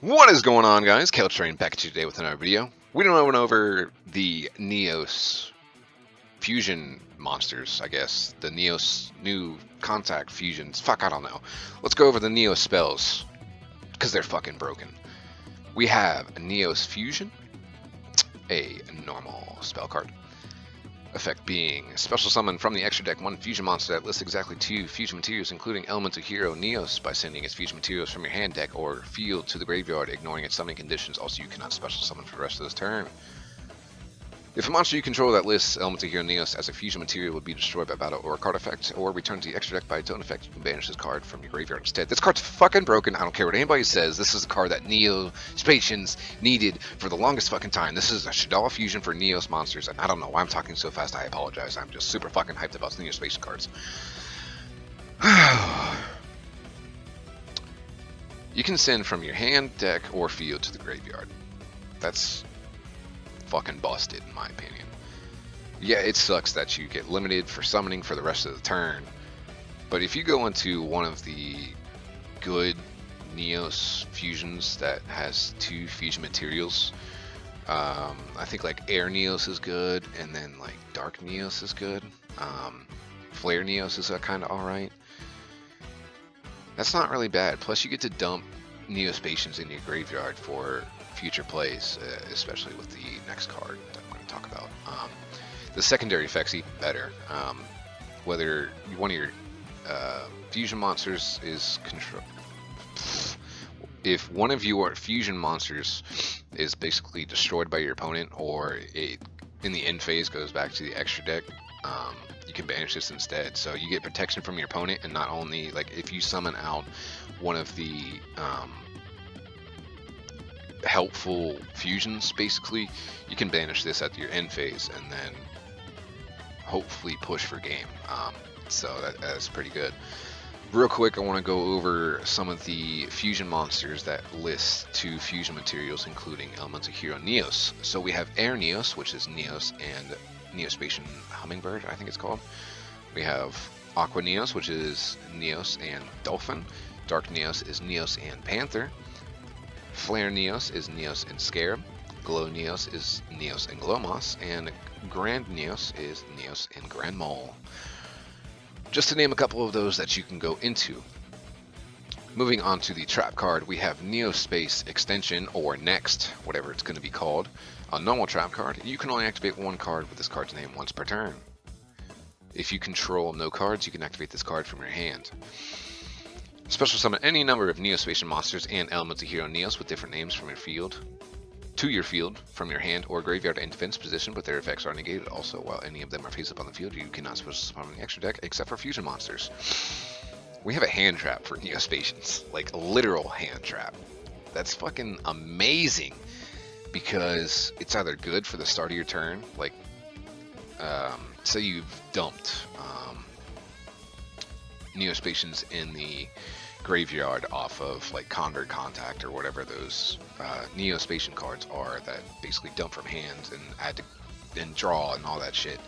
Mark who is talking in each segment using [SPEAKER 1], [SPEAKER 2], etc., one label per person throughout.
[SPEAKER 1] What is going on, guys? Train back at you today with another video. We went over the Neos fusion monsters, I guess. The Neos new contact fusions. Fuck, I don't know. Let's go over the Neos spells, because they're fucking broken. We have a Neos fusion, a normal spell card. Effect being special summon from the extra deck one fusion monster that lists exactly 2 fusion materials, including elemental hero Neos, by sending its fusion materials from your hand deck or field to the graveyard, ignoring its summoning conditions. Also, you cannot special summon for the rest of this turn. If a monster you control that lists elemental hero Neos as a fusion material would be destroyed by battle or a card effect, or returned to the extra deck by its own effect, you can banish this card from your graveyard instead. This card's fucking broken. I don't care what anybody says. This is a card that Neospace needed for the longest fucking time. This is a Shadala fusion for Neos monsters, and I don't know why I'm talking so fast. I apologize. I'm just super fucking hyped about Neospace cards. You can send from your hand, deck, or field to the graveyard. That's fucking busted, in my opinion. Yeah, it sucks that you get limited for summoning for the rest of the turn, but if you go into one of the good Neos fusions that has 2 fusion materials, I think like Air Neos is good, and then like Dark Neos is good. Flare Neos is kind of alright. That's not really bad. Plus you get to dump Neospacians in your graveyard for future plays, especially with the next card that I'm going to talk about. The secondary effects even better. Whether one of your fusion monsters is if one of your fusion monsters is basically destroyed by your opponent, or it in the end phase goes back to the extra deck, you can banish this instead. So you get protection from your opponent, and not only, like, if you summon out one of the helpful fusions, basically, you can banish this at your end phase and then hopefully push for game. So that's pretty good. Real quick, I want to go over some of the fusion monsters that list 2 fusion materials, including elemental hero Neos. So we have Air Neos, which is Neos and Neospatian Hummingbird, I think it's called. We have Aqua Neos, which is Neos and Dolphin. Dark Neos is Neos and Panther. Flare Neos is Neos and Scarab. Glow Neos is Neos and Glowmoss. And Grand Neos is Neos and Grand Mole. Just to name a couple of those that you can go into. Moving on to the trap card, we have Neospace Extension, or Next, whatever it's going to be called. A normal trap card. You can only activate 1 card with this card's name once per turn. If you control no cards, you can activate this card from your hand. Special summon any number of Neospatian monsters and elemental hero Neos with different names from your field to your field from your hand or graveyard in defense position, but their effects are negated. Also, while any of them are face up on the field, you cannot special summon the extra deck except for fusion monsters. We have a hand trap for Neospatians, like a literal hand trap. That's fucking amazing, because it's either good for the start of your turn, like say you've dumped Neospatians in the graveyard off of like Convert Contact or whatever those Neospatian cards are that basically dump from hands and add to and draw and all that shit.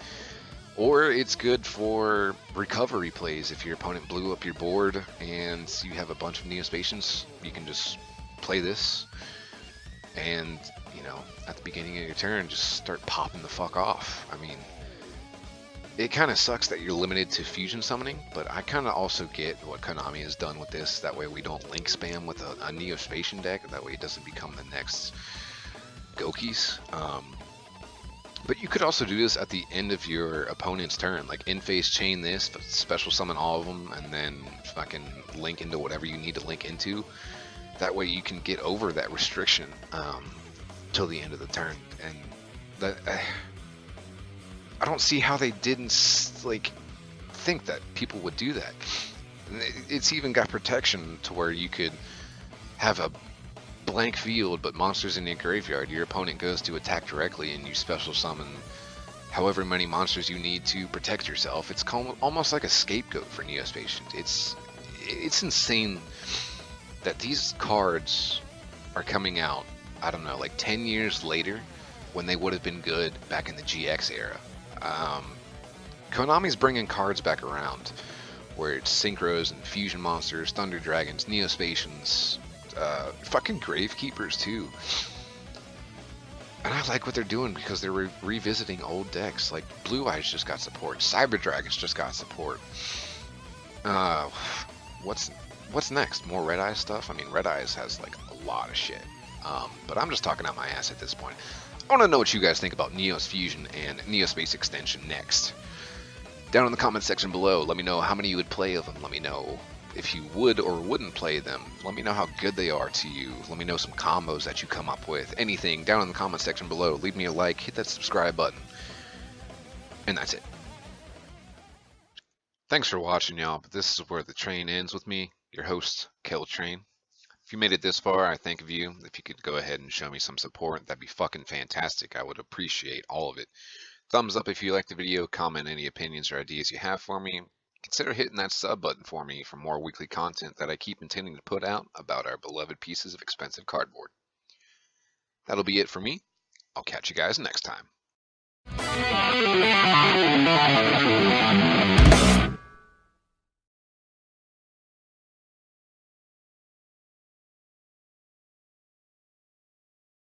[SPEAKER 1] Or it's good for recovery plays. If your opponent blew up your board and you have a bunch of Neospatians, you can just play this and, you know, at the beginning of your turn just start popping the fuck off. I mean, it kind of sucks that you're limited to fusion summoning, but I kind of also get what Konami has done with this. That way we don't link spam with a Neospacian deck. That way it doesn't become the next Gokis. But you could also do this at the end of your opponent's turn. Like, in phase chain this, special summon all of them, and then fucking link into whatever you need to link into. That way you can get over that restriction till the end of the turn. And that... I don't see how they didn't, like, think that people would do that. It's even got protection to where you could have a blank field but monsters in your graveyard. Your opponent goes to attack directly and you special summon however many monsters you need to protect yourself. It's almost like a scapegoat for Neospatians. It's insane that these cards are coming out, I don't know, like 10 years later, when they would have been good back in the GX era. Konami's bringing cards back around, where it's Synchros and Fusion Monsters, Thunder Dragons, Neospatians, fucking Gravekeepers too. And I like what they're doing because they're revisiting old decks. Like Blue Eyes just got support. Cyber Dragons just got support. Uh, what's next? More Red Eyes stuff? I mean, Red Eyes has like a lot of shit. But I'm just talking out my ass at this point. I want to know what you guys think about Neos Fusion and Neospace Extension next. Down in the comment section below, let me know how many you would play of them. Let me know if you would or wouldn't play them. Let me know how good they are to you. Let me know some combos that you come up with. Anything down in the comment section below. Leave me a like, hit that subscribe button. And that's it. Thanks for watching, y'all, but this is where the train ends with me, your host, Kill Train. If you made it this far, I think of you. If you could go ahead and show me some support, that'd be fucking fantastic. I would appreciate all of it. Thumbs up if you liked the video, comment any opinions or ideas you have for me. Consider hitting that sub button for me for more weekly content that I keep intending to put out about our beloved pieces of expensive cardboard. That'll be it for me. I'll catch you guys next time.